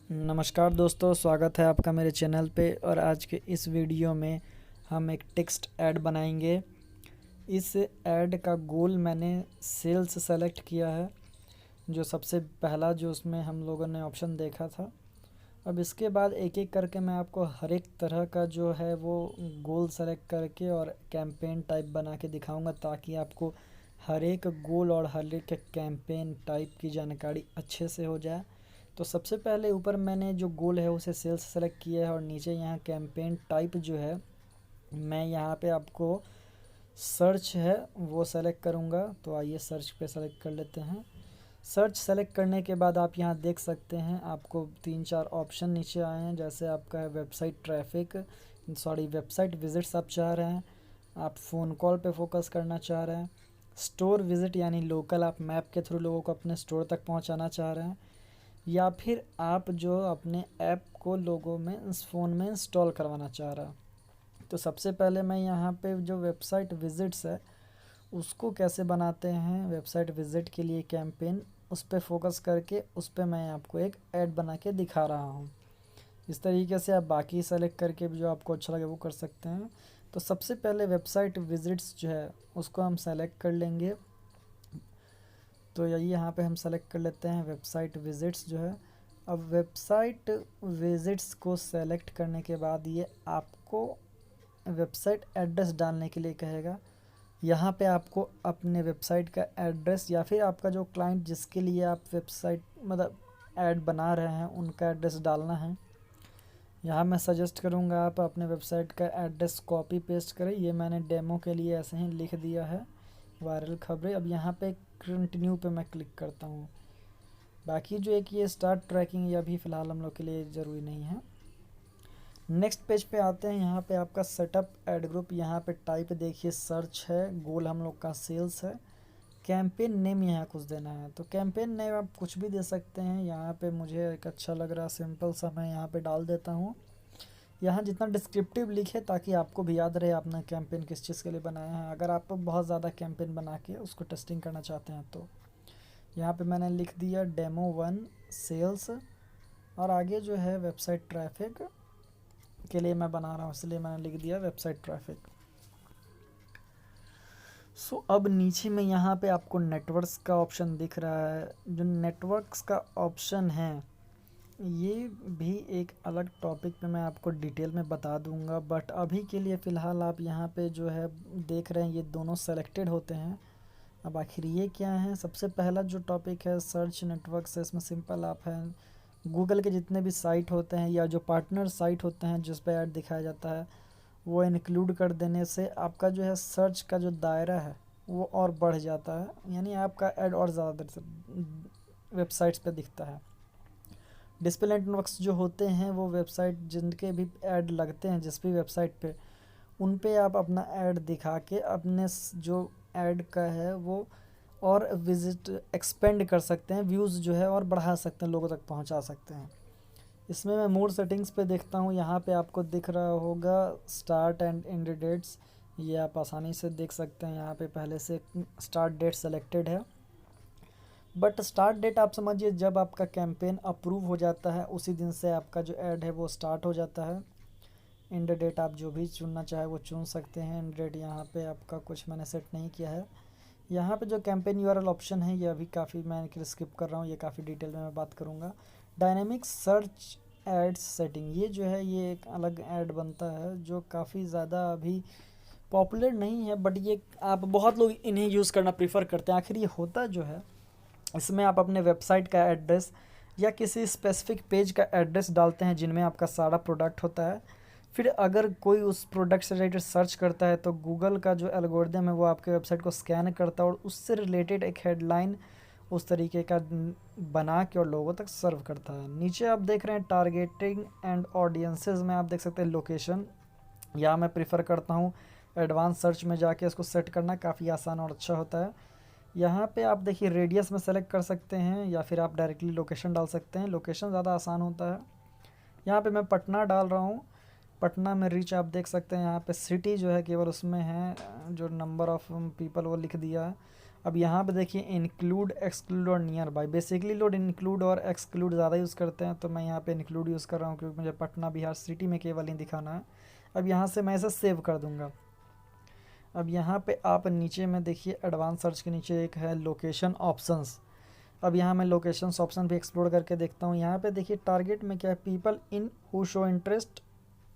नमस्कार दोस्तों, स्वागत है आपका मेरे चैनल पे। और आज के इस वीडियो में हम एक टेक्स्ट ऐड बनाएंगे। इस ऐड का गोल मैंने सेल्स सेलेक्ट किया है, जो सबसे पहला जो उसमें हम लोगों ने ऑप्शन देखा था। अब इसके बाद एक एक करके मैं आपको हर एक तरह का जो है वो गोल सेलेक्ट करके और कैंपेन टाइप बना के दिखाऊंगा, ताकि आपको हर एक गोल और हर एक कैंपेन टाइप की जानकारी अच्छे से हो जाए। तो सबसे पहले ऊपर मैंने जो गोल है उसे सेल्स सेलेक्ट किया है, और नीचे यहाँ कैंपेन टाइप जो है मैं यहाँ पे आपको सर्च है वो सेलेक्ट करूँगा। तो आइए सर्च पे सेलेक्ट कर लेते हैं। सर्च सेलेक्ट करने के बाद आप यहाँ देख सकते हैं आपको 3-4 ऑप्शन नीचे आए हैं। जैसे आपका है वेबसाइट ट्रैफिक, वेबसाइट विजिट्स आप चाह रहे हैं, आप फ़ोन कॉल पे फोकस करना चाह रहे हैं, स्टोर विजिट यानी लोकल आप मैप के थ्रू लोगों को अपने स्टोर तक पहुँचाना चाह रहे हैं, या फिर आप जो अपने ऐप को लोगों में इस फ़ोन में इंस्टॉल करवाना चाह रहा। तो सबसे पहले मैं यहाँ पे जो वेबसाइट विजिट्स है उसको कैसे बनाते हैं, वेबसाइट विजिट के लिए कैंपेन, उस पर फोकस करके उस पर मैं आपको एक ऐड बना के दिखा रहा हूँ। इस तरीके से आप बाकी सेलेक्ट करके भी जो आपको अच्छा लगे वो कर सकते हैं। तो सबसे पहले वेबसाइट विजिट्स जो है उसको हम सेलेक्ट कर लेंगे। तो यही यहाँ पे हम सेलेक्ट कर लेते हैं वेबसाइट विजिट्स जो है। अब वेबसाइट विजिट्स को सेलेक्ट करने के बाद ये आपको वेबसाइट एड्रेस डालने के लिए कहेगा। यहाँ पे आपको अपने वेबसाइट का एड्रेस या फिर आपका जो क्लाइंट जिसके लिए आप वेबसाइट ऐड बना रहे हैं उनका एड्रेस डालना है। यहाँ मैं सजेस्ट करूँगा आप अपने वेबसाइट का एड्रेस कॉपी पेस्ट करें। ये मैंने डेमो के लिए ऐसे ही लिख दिया है, वायरल खबरें। अब यहाँ पे कंटिन्यू पे मैं क्लिक करता हूँ। बाकी जो एक ये स्टार्ट ट्रैकिंग, यह भी फ़िलहाल हम लोग के लिए ज़रूरी नहीं है। नेक्स्ट पेज पे आते हैं। यहाँ पे आपका सेटअप ऐड ग्रुप, यहाँ पे टाइप देखिए सर्च है, गोल हम लोग का सेल्स है, कैंपेन नेम यहाँ कुछ देना है। तो कैंपेन नेम आप कुछ भी दे सकते हैं। यहाँ पे मुझे एक अच्छा लग रहा सिंपल सा, मैं यहाँ पे डाल देता हूँ। यहाँ जितना डिस्क्रिप्टिव लिखे ताकि आपको भी याद रहे आपने कैंपेन किस चीज़ के लिए बनाया है। अगर आप बहुत ज़्यादा कैंपेन बना के उसको टेस्टिंग करना चाहते हैं तो यहाँ पे मैंने लिख दिया डेमो 1 सेल्स, और आगे जो है वेबसाइट ट्रैफिक के लिए मैं बना रहा हूँ, इसलिए मैंने लिख दिया वेबसाइट ट्रैफिक। सो अब नीचे में यहाँ पे आपको नेटवर्क्स का ऑप्शन दिख रहा है। जो नेटवर्क्स का ऑप्शन है ये भी एक अलग टॉपिक पे मैं आपको डिटेल में बता दूंगा, बट अभी के लिए फ़िलहाल आप यहाँ पे जो है देख रहे हैं ये दोनों सेलेक्टेड होते हैं। अब आखिर ये क्या है, सबसे पहला जो टॉपिक है सर्च नेटवर्क से, इसमें सिंपल आप हैं गूगल के जितने भी साइट होते हैं या जो पार्टनर साइट होते हैं जिस पे ऐड दिखाया जाता है वो इंक्लूड कर देने से आपका जो है सर्च का जो दायरा है वो और बढ़ जाता है, यानी आपका ऐड और ज़्यादा वेबसाइट्स पे दिखता है। डिस्प्ले नेटवर्क्स जो होते हैं वो वेबसाइट जिनके भी ऐड लगते हैं जिस भी वेबसाइट पे, उन पे आप अपना ऐड दिखा के अपने जो ऐड का है वो और विजिट एक्सपेंड कर सकते हैं, व्यूज़ जो है और बढ़ा सकते हैं, लोगों तक पहुंचा सकते हैं। इसमें मैं मोर सेटिंग्स पे देखता हूँ। यहाँ पे आपको दिख रहा होगा स्टार्ट एंड एंड डेट्स, ये आप आसानी से देख सकते हैं। यहाँ पे पहले से स्टार्ट डेट सेलेक्टेड है, बट स्टार्ट डेट आप समझिए जब आपका कैंपेन अप्रूव हो जाता है उसी दिन से आपका जो ऐड है वो स्टार्ट हो जाता है। एंड डेट आप जो भी चुनना चाहे वो चुन सकते हैं। एंड डेट यहाँ पे आपका कुछ मैंने सेट नहीं किया है। यहाँ पे जो कैंपेन यूआरएल ऑप्शन है ये अभी काफ़ी मैं स्किप कर रहा हूँ, ये काफ़ी डिटेल में मैं बात करूँगा। डायनेमिक सर्च एड्स सेटिंग, ये जो है ये एक अलग ऐड बनता है जो काफ़ी ज़्यादा अभी पॉपुलर नहीं है, बट ये आप बहुत लोग इन्हें यूज़ करना प्रीफर करते हैं। आखिर ये होता जो है, इसमें आप अपने वेबसाइट का एड्रेस या किसी स्पेसिफिक पेज का एड्रेस डालते हैं जिनमें आपका सारा प्रोडक्ट होता है। फिर अगर कोई उस प्रोडक्ट से रिलेटेड सर्च करता है तो गूगल का जो एल्गोरिदम है वो आपके वेबसाइट को स्कैन करता है और उससे रिलेटेड एक हेडलाइन उस तरीके का बना के और लोगों तक सर्व करता है। नीचे आप देख रहे हैं टारगेटिंग एंड ऑडियंसेस में आप देख सकते हैं लोकेशन। यहाँ मैं प्रीफर करता हूँ एडवांस सर्च में जाके इसको सेट करना, काफ़ी आसान और अच्छा होता है। यहाँ पे आप देखिए रेडियस में सेलेक्ट कर सकते हैं या फिर आप डायरेक्टली लोकेशन डाल सकते हैं। लोकेशन ज़्यादा आसान होता है। यहाँ पे मैं पटना डाल रहा हूँ। पटना में रीच आप देख सकते हैं। यहाँ पे सिटी जो है केवल उसमें है जो नंबर ऑफ़ पीपल वो लिख दिया है। अब यहाँ पे देखिए इंक्लूड, एक्सक्लूड और नियर बाई। बेसिकली लोग इंक्लूड और एक्सक्लूड ज़्यादा यूज़ करते हैं, तो मैं यहाँ पे इंक्लूड यूज़ कर रहा हूँ क्योंकि मुझे पटना बिहार सिटी में केवल ही दिखाना है। अब यहाँ से मैं इसे सेव कर दूँगा। अब यहाँ पे आप नीचे में देखिए एडवांस सर्च के नीचे एक है लोकेशन ऑप्शंस। अब यहाँ मैं लोकेशंस ऑप्शन भी एक्सप्लोर करके देखता हूँ। यहाँ पे देखिए टारगेट में क्या है, people in who show interest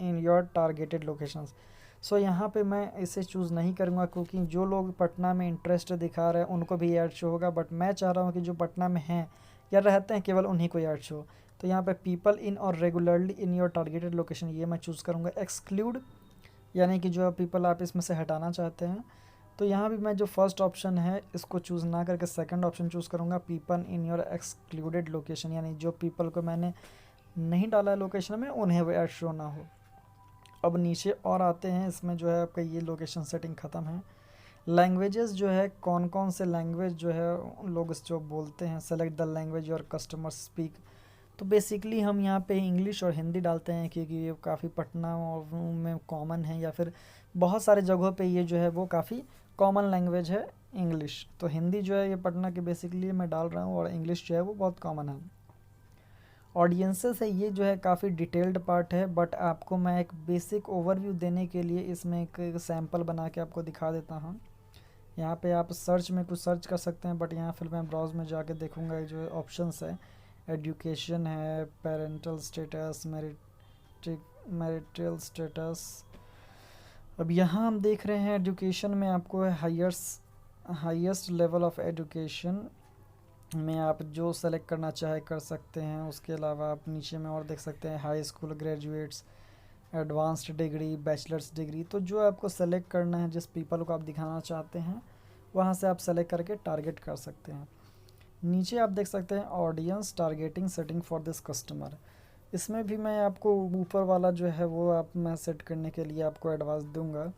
in your targeted locations. So यहाँ पे मैं इसे चूज़ नहीं करूँगा क्योंकि जो लोग पटना में इंटरेस्ट दिखा रहे हैं उनको भी ऐड शो होगा, बट मैं चाह रहा हूँ कि जो पटना में हैं या रहते हैं केवल उन्हीं को ऐड शो। तो यहाँ पे पीपल इन और regularly in your targeted location ये मैं चूज़ करूँगा। एक्सक्लूड यानी कि जो पीपल आप इसमें से हटाना चाहते हैं, तो यहाँ भी मैं जो फर्स्ट ऑप्शन है इसको चूज़ ना करके सेकंड ऑप्शन चूज़ करूँगा, people in your excluded location, यानी जो पीपल को मैंने नहीं डाला है लोकेशन में उन्हें वो ऐड शो ना हो। अब नीचे और आते हैं, इसमें जो है आपका ये लोकेशन सेटिंग ख़त्म है। लैंग्वेजेस जो है कौन कौन से लैंग्वेज जो है लोग जो बोलते हैं, सेलेक्ट द लैंग्वेज और कस्टमर स्पीक। तो बेसिकली हम यहाँ पे इंग्लिश और हिंदी डालते हैं क्योंकि ये काफ़ी पटना में कॉमन है, या फिर बहुत सारे जगहों पे ये जो है वो काफ़ी कॉमन लैंग्वेज है इंग्लिश। तो हिंदी जो है ये पटना के बेसिकली मैं डाल रहा हूँ और इंग्लिश जो है वो बहुत कॉमन है। ऑडियंसेस है ये जो है काफ़ी डिटेल्ड पार्ट है, बट आपको मैं एक बेसिक ओवरव्यू देने के लिए इसमें एक सैम्पल बना के आपको दिखा देता हूँ। यहाँ पे आप सर्च में कुछ सर्च कर सकते हैं, बट यहाँ फिर मैं ब्राउज में जाके देखूँगा जो ऑप्शंस है, एजुकेशन है, पेरेंटल स्टेटस, मैरिटल स्टेटस। अब यहाँ हम देख रहे हैं एजुकेशन में आपको है हाईएस्ट लेवल ऑफ एजुकेशन में आप जो सेलेक्ट करना चाहे कर सकते हैं। उसके अलावा आप नीचे में और देख सकते हैं high school graduates, advanced degree, bachelors degree. तो जो आपको सेलेक्ट करना है, जिस पीपल को आप दिखाना चाहते हैं वहाँ से आप सेलेक्ट करके टारगेट कर सकते हैं। नीचे आप देख सकते हैं audience targeting setting for this customer. इसमें भी मैं आपको ऊपर वाला जो है वो मैं सेट करने के लिए आपको एडवांस दूंगा।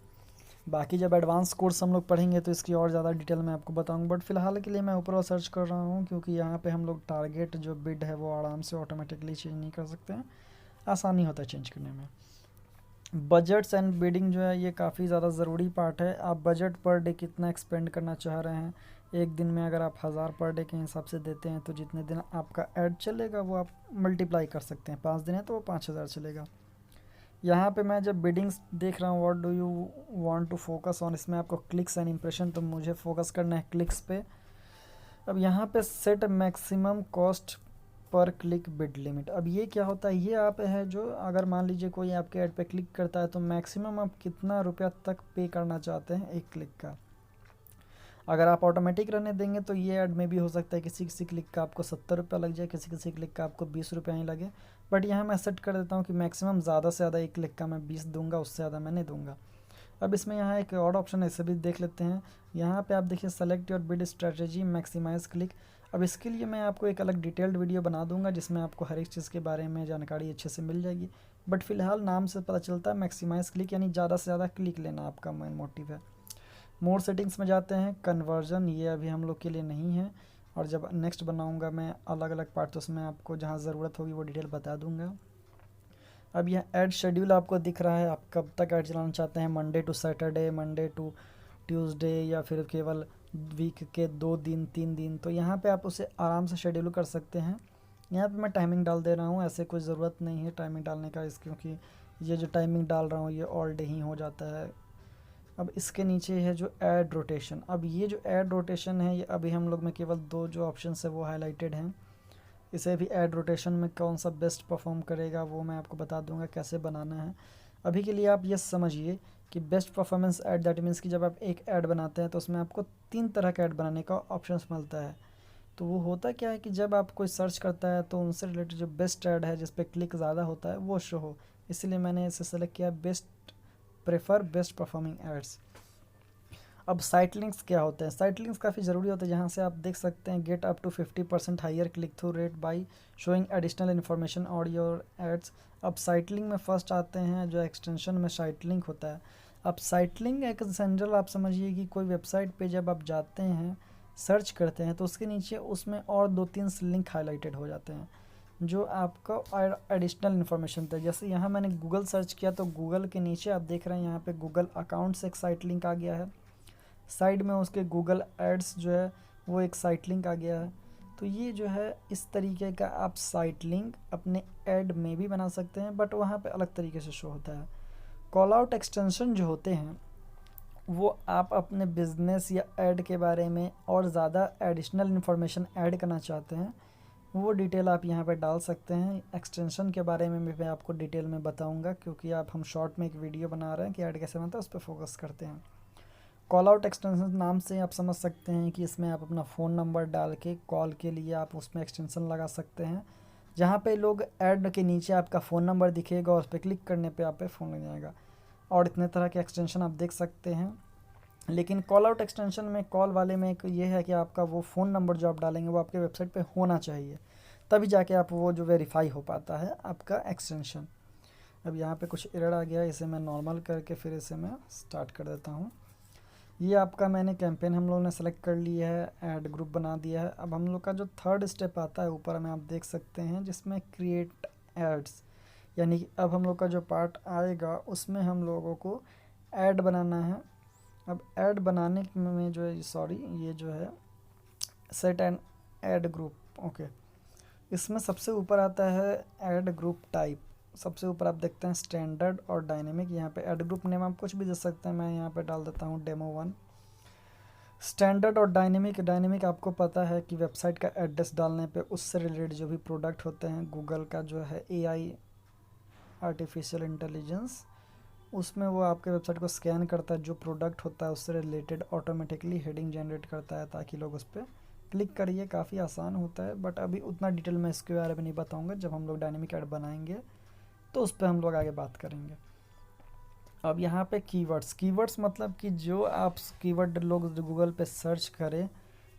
बाकी जब एडवांस कोर्स हम लोग पढ़ेंगे तो इसकी और ज़्यादा डिटेल में आपको बताऊंगा, बट फिलहाल के लिए मैं ऊपर सर्च कर रहा हूँ क्योंकि यहाँ पे हम लोग टारगेट जो बिड है वो आराम से ऑटोमेटिकली चेंज नहीं कर सकते हैं, आसानी होता है चेंज करने में। बजट्स एंड बिडिंग जो है ये काफ़ी ज़्यादा ज़रूरी पार्ट है। आप बजट पर डे कितना एक्सपेंड करना चाह रहे हैं। एक दिन में अगर आप 1000 पर डे के हिसाब से देते हैं तो जितने दिन आपका ऐड चलेगा वो आप मल्टीप्लाई कर सकते हैं। 5 दिन है तो वो 5000 चलेगा। यहाँ पे मैं जब बिडिंग्स देख रहा हूँ, what do you want to focus on, इसमें आपको क्लिक्स एंड इम्प्रेशन, तो मुझे फोकस करना है क्लिक्स पे। अब यहाँ पे set maximum cost per click bid limit. अब ये क्या होता है, ये आप है जो अगर मान लीजिए कोई आपके ऐड पे क्लिक करता है तो मैक्सिमम आप कितना रुपया तक पे करना चाहते हैं एक क्लिक का। अगर आप ऑटोमेटिक रहने देंगे तो ये ऐड में भी हो सकता है किसी किसी क्लिक का आपको 70 रुपया लग जाए, किसी किसी क्लिक का आपको 20 रुपया ही लगे। बट यहाँ मैं सेट कर देता हूँ कि मैक्सिमम ज़्यादा से ज़्यादा एक क्लिक का मैं 20 दूंगा, उससे ज़्यादा मैं नहीं दूंगा। अब इसमें यहाँ एक और ऑप्शन है, इसे भी देख लेते हैं। यहाँ पे आप देखिए select your bid strategy maximise click. अब इसके लिए मैं आपको एक अलग डिटेल्ड वीडियो बना दूंगा जिसमें आपको हर एक चीज़ के बारे में जानकारी अच्छे से मिल जाएगी। बट फिलहाल नाम से पता चलता है मैक्सिमाइज क्लिक, यानी ज़्यादा से ज़्यादा क्लिक लेना आपका मेन मोटिव है। मोर सेटिंग्स में जाते हैं, कन्वर्जन ये अभी हम लोग के लिए नहीं है, और जब नेक्स्ट बनाऊंगा मैं अलग अलग पार्ट तो उसमें आपको जहाँ ज़रूरत होगी वो डिटेल बता दूंगा। अब यह ऐड शेड्यूल आपको दिख रहा है, आप कब तक ऐड चलाना चाहते हैं, Monday to Saturday, Monday to Tuesday, या फिर केवल वीक के 2 दिन 3 दिन। तो यहाँ पे आप उसे आराम से शेड्यूल कर सकते हैं। यहाँ पे मैं टाइमिंग डाल दे रहा हूँ, ऐसे कोई ज़रूरत नहीं है टाइमिंग डालने का क्योंकि ये जो टाइमिंग डाल रहा हूँ ये ऑल डे ही हो जाता है। अब इसके नीचे है जो ऐड रोटेशन। अब ये जो ऐड रोटेशन है ये अभी हम लोग में केवल 2 जो ऑप्शन है वो हाईलाइटेड हैं। इसे भी ऐड रोटेशन में कौन सा बेस्ट परफॉर्म करेगा वो मैं आपको बता दूंगा कैसे बनाना है। अभी के लिए आप ये समझिए कि best performance add that means कि जब आप एक ऐड बनाते हैं तो उसमें आपको 3 तरह का ऐड बनाने का ऑप्शन मिलता है। तो वो होता क्या है कि जब आप कोई सर्च करता है तो उनसे रिलेटेड जो बेस्ट ऐड है जिस पे क्लिक ज़्यादा होता है वो शो हो, इसलिए मैंने इसे सेलेक्ट किया प्रेफर बेस्ट परफॉर्मिंग एड्स। अब साइट लिंक्स क्या होते हैं, साइट लिंक्स काफ़ी ज़रूरी होते हैं, जहाँ से आप देख सकते हैं get up to 50% higher click through rate by showing additional information और योर एड्स। अब साइट लिंक में फर्स्ट आते हैं जो एक्सटेंशन में साइट लिंक होता है। अब साइट लिंक एक जनरल आप समझिए कि कोई वेबसाइट पे जब आप जाते हैं सर्च करते हैं तो उसके नीचे उसमें और 2-3 लिंक हाईलाइटेड हो जाते हैं जो आपको एडिशनल इन्फॉर्मेशन थे। जैसे यहाँ मैंने गूगल सर्च किया तो गूगल के नीचे आप देख रहे हैं यहाँ पे गूगल अकाउंट से एक साइट लिंक आ गया है। साइड में उसके गूगल एड्स जो है वो एक साइट लिंक आ गया है। तो ये जो है इस तरीके का आप साइट लिंक अपने ऐड में भी बना सकते हैं, बट वहाँ पे अलग तरीके से शो होता है। कॉल आउट एक्सटेंशन जो होते हैं वो आप अपने बिजनेस या ऐड के बारे में और ज़्यादा एडिशनल इन्फॉर्मेशन ऐड करना चाहते हैं, वो डिटेल आप यहाँ पे डाल सकते हैं। एक्सटेंशन के बारे में मैं आपको डिटेल में बताऊंगा, क्योंकि हम शॉर्ट में एक वीडियो बना रहे हैं कि ऐड कैसे बनता है, उस पर फोकस करते हैं। कॉल आउट एक्सटेंशन नाम से आप समझ सकते हैं कि इसमें आप अपना फ़ोन नंबर डाल के कॉल के लिए आप उसमें एक्सटेंशन लगा सकते हैं, जहाँ पे लोग ऐड के नीचे आपका फ़ोन नंबर दिखेगा और उस पर क्लिक करने पे आप पे फ़ोन लग जाएगा। और इतने तरह के एक्सटेंशन आप देख सकते हैं। लेकिन कॉल आउट एक्सटेंशन में कॉल वाले में एक ये है कि आपका वो फ़ोन नंबर जो आप डालेंगे वो आपके वेबसाइट पे होना चाहिए, तभी जाके आप वो जो वेरीफाई हो पाता है आपका एक्सटेंशन। अब यहाँ पे कुछ एरर आ गया है, इसे मैं नॉर्मल करके फिर इसे मैं स्टार्ट कर देता हूँ। ये आपका मैंने कैंपेन हम लोगों ने सेलेक्ट कर लिया है, ऐड ग्रुप बना दिया है। अब हम लोग का जो थर्ड स्टेप आता है ऊपर में आप देख सकते हैं, जिसमें क्रिएट एड्स, यानी कि अब हम लोग का जो पार्ट आएगा उसमें हम लोगों को ऐड बनाना है। अब ऐड बनाने में जो है ये जो है set and add group, okay, इसमें सबसे ऊपर आता है ऐड ग्रुप टाइप। सबसे ऊपर आप देखते हैं स्टैंडर्ड और डायनेमिक। यहाँ पे ऐड ग्रुप नेम आप कुछ भी दे सकते हैं, मैं यहाँ पे डाल देता हूँ डेमो 1। स्टैंडर्ड और डायनेमिक आपको पता है कि वेबसाइट का एड्रेस डालने पे उससे रिलेटेड जो भी प्रोडक्ट होते हैं, गूगल का जो है AI आर्टिफिशियल इंटेलिजेंस, उसमें वो आपके वेबसाइट को स्कैन करता है, जो प्रोडक्ट होता है उससे रिलेटेड ऑटोमेटिकली हेडिंग जनरेट करता है ताकि लोग उस पर क्लिक करिए। काफ़ी आसान होता है, बट अभी उतना डिटेल में इसके बारे में नहीं बताऊंगा। जब हम लोग डायनेमिक ऐड बनाएंगे तो उस पर हम लोग आगे बात करेंगे। अब यहाँ पे कीवर्ड्स मतलब कि जो आप कीवर्ड लोग गूगल पे सर्च करें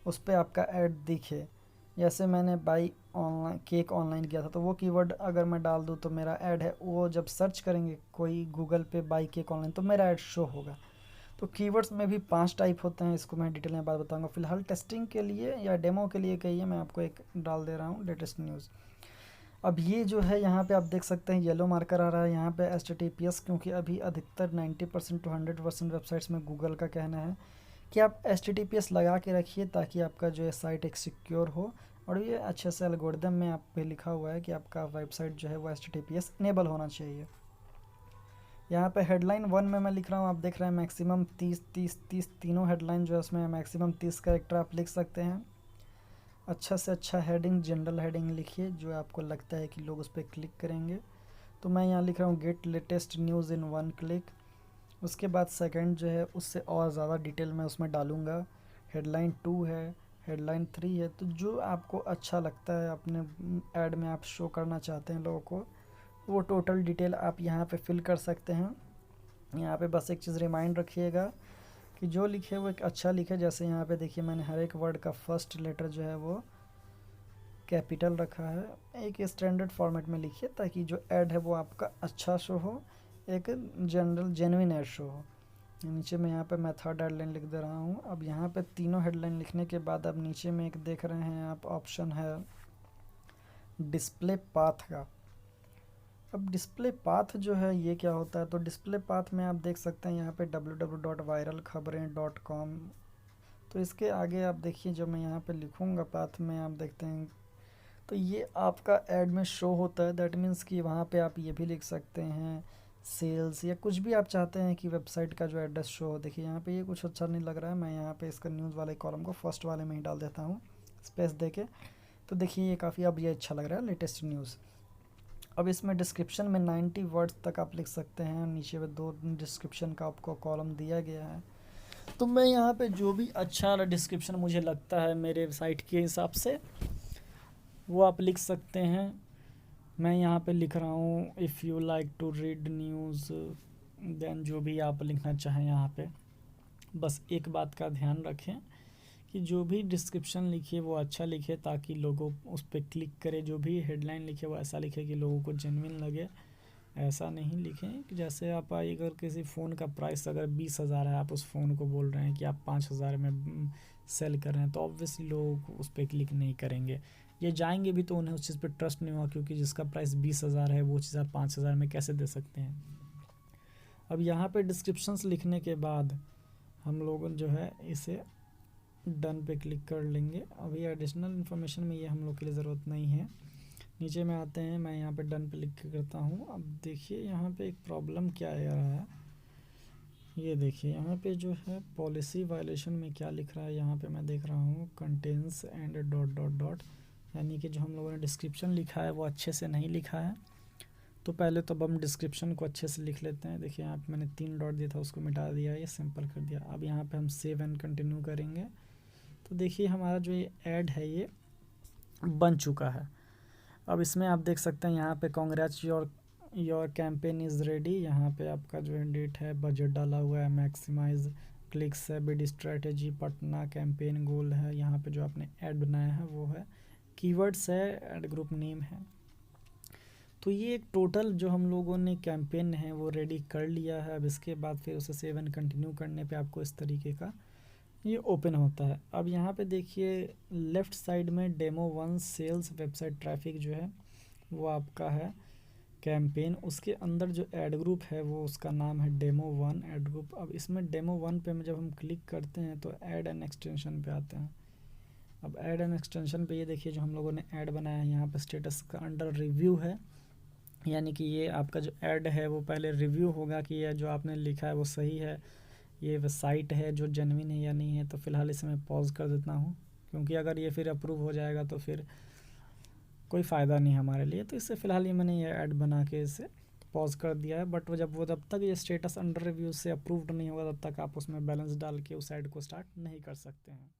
उस पर आपका ऐड दिखे। जैसे मैंने बाई ऑनलाइन केक ऑनलाइन किया था, तो वो कीवर्ड अगर मैं डाल दूँ तो मेरा ऐड है, वो जब सर्च करेंगे कोई गूगल पे बाई केक ऑनलाइन तो मेरा ऐड शो होगा। तो कीवर्ड्स में भी 5 टाइप होते हैं, इसको मैं डिटेल में बात बताऊंगा। फिलहाल टेस्टिंग के लिए या डेमो के लिए कहिए, मैं आपको एक डाल दे रहा हूँ, लेटेस्ट न्यूज़। अब ये जो है यहाँ पे आप देख सकते हैं येलो मार्कर आ रहा है यहाँ पे HTTPS, क्योंकि अभी अधिकतर 90% to 100% वेबसाइट्स में गूगल का कहना है कि आप HTTPS लगा के रखिए ताकि आपका जो है साइट एक सिक्योर हो। और ये अच्छे से एल्गोरिदम में आप पे लिखा हुआ है कि आपका वेबसाइट जो है वो HTTPS इनेबल होना चाहिए। यहाँ पे हेडलाइन 1 में मैं लिख रहा हूँ, आप देख रहे हैं मैक्सिमम 30 तीनों हेडलाइन जो है उसमें मैक्सिमम 30 कैरेक्टर आप लिख सकते हैं। अच्छा से अच्छा हेडिंग, जनरल हेडिंग लिखिए जो आपको लगता है कि लोग उस पर क्लिक करेंगे। तो मैं यहाँ लिख रहा हूँ गेट लेटेस्ट न्यूज़ इन 1 क्लिक। उसके बाद सेकंड जो है उससे और ज़्यादा डिटेल में उसमें डालूँगा। हेडलाइन 2 है, हेडलाइन 3 है। तो जो आपको अच्छा लगता है अपने ऐड में आप शो करना चाहते हैं लोगों को, वो टोटल डिटेल आप यहाँ पे फिल कर सकते हैं। यहाँ पे बस एक चीज़ रिमाइंड रखिएगा कि जो लिखे वो एक अच्छा लिखे। जैसे यहाँ पे देखिए मैंने हर एक वर्ड का फर्स्ट लेटर जो है वो कैपिटल रखा है। एक स्टैंडर्ड फॉर्मेट में लिखिए ताकि जो ऐड है वो आपका अच्छा शो हो, एक जनरल जेन्युइन ऐड शो हो। नीचे में यहाँ पे मैं थर्ड हेडलाइन लिख दे रहा हूँ। अब यहाँ पे तीनों हेडलाइन लिखने के बाद अब नीचे में एक देख रहे हैं आप ऑप्शन है डिस्प्ले पाथ का। अब डिस्प्ले पाथ जो है ये क्या होता है, तो डिस्प्ले पाथ में आप देख सकते हैं यहाँ पे www.viralkhabrein.com। तो इसके आगे आप देखिए जब मैं यहाँ पे लिखूँगा पाथ में, आप देखते हैं तो ये आपका ऐड में शो होता है। दैट मीन्स कि वहाँ पे आप ये भी लिख सकते हैं सेल्स या कुछ भी आप चाहते हैं कि वेबसाइट का जो एड्रेस शो हो। देखिए यहाँ पे ये कुछ अच्छा नहीं लग रहा है, मैं यहाँ पे इसका न्यूज़ वाले कॉलम को फर्स्ट वाले में ही डाल देता हूँ स्पेस दे के। तो देखिए ये काफ़ी अब ये अच्छा लग रहा है, लेटेस्ट न्यूज़। अब इसमें डिस्क्रिप्शन में 90 वर्ड्स तक आप लिख सकते हैं। नीचे में 2 डिस्क्रिप्शन का आपको कॉलम दिया गया है। तो मैं यहाँ पे जो भी अच्छा डिस्क्रिप्शन मुझे लगता है मेरे साइट के हिसाब से वो आप लिख सकते हैं। मैं यहाँ पे लिख रहा हूँ if you like to read news, then जो भी आप लिखना चाहें यहाँ पे। बस एक बात का ध्यान रखें कि जो भी डिस्क्रिप्शन लिखिए वो अच्छा लिखे ताकि लोगों उस पर क्लिक करें। जो भी हेडलाइन लिखे वो ऐसा लिखे कि लोगों को जेन्युइन लगे। ऐसा नहीं लिखें कि जैसे आप अगर किसी फ़ोन का प्राइस अगर 20,000 है, आप उस फ़ोन को बोल रहे हैं कि आप 5,000 में सेल कर रहे हैं, तो ऑब्वियसली लोग उस पर क्लिक नहीं करेंगे। ये जाएंगे भी तो उन्हें उस चीज़ पर ट्रस्ट नहीं हुआ, क्योंकि जिसका प्राइस 20,000 है वो चीज़ आप 5,000 में कैसे दे सकते हैं। अब यहाँ पे डिस्क्रिप्शंस लिखने के बाद हम लोग जो है इसे डन पे क्लिक कर लेंगे। अभी एडिशनल इन्फॉर्मेशन में ये हम लोग के लिए ज़रूरत नहीं है। नीचे में आते हैं, मैं यहाँ पे डन पे क्लिक करता हूँ। अब देखिए यहाँ पे एक प्रॉब्लम क्या आ रहा है, ये देखिए यहाँ पे जो है पॉलिसी वायलेशन में क्या लिख रहा है। यहाँ पे मैं देख रहा हूँ contains and dot dot dot, यानी कि जो हम लोगों ने डिस्क्रिप्शन लिखा है वो अच्छे से नहीं लिखा है। तो पहले तो अब हम डिस्क्रिप्शन को अच्छे से लिख लेते हैं। देखिए यहाँ पे मैंने 3 डॉट दिया था, उसको मिटा दिया, ये सिंपल कर दिया। अब यहाँ पे हम सेव एंड कंटिन्यू करेंगे तो देखिए हमारा जो ये ऐड है ये बन चुका है। अब इसमें आप देख सकते हैं यहाँ पे congrats your campaign is ready. यहाँ पे आपका जो है डेट है, बजट डाला हुआ है, मैक्सिमाइज क्लिक्स है, बिड स्ट्रेटेजी, पटना कैंपेन गोल है। यहाँ पे जो आपने ऐड बनाया है वो है, कीवर्ड्स है, ऐड ग्रुप नेम है। तो ये एक टोटल जो हम लोगों ने कैंपेन है वो रेडी कर लिया है। अब इसके बाद फिर उसे सेव एंड कंटिन्यू करने पे आपको इस तरीके का ये ओपन होता है। अब यहाँ पे देखिए लेफ़्ट साइड में डेमो 1 सेल्स वेबसाइट ट्रैफिक जो है वो आपका है कैंपेन। उसके अंदर जो ऐड ग्रुप है वो उसका नाम है डेमो 1 ऐड ग्रुप। अब इसमें डेमो 1 पे जब हम क्लिक करते हैं तो ऐड एन एक्सटेंशन पे आते हैं। अब ऐड एन एक्सटेंशन पे ये देखिए जो हम लोगों ने ऐड बनाया है, यहाँ पे स्टेटस का अंडर रिव्यू है, यानी कि ये आपका जो ऐड है वो पहले रिव्यू होगा कि ये जो आपने लिखा है वो सही है, ये वेबसाइट है जो जेन्युइन है या नहीं है। तो फ़िलहाल इसे मैं पॉज कर देता हूँ, क्योंकि अगर ये फिर अप्रूव हो जाएगा तो फिर कोई फ़ायदा नहीं हमारे लिए। तो इससे फ़िलहाल ये मैंने ये ऐड बना के इसे पॉज कर दिया है। बट जब तक ये स्टेटस अंडर रिव्यू से अप्रूव्ड नहीं होगा तब तक आप उसमें बैलेंस डाल के उस ऐड को स्टार्ट नहीं कर सकते हैं।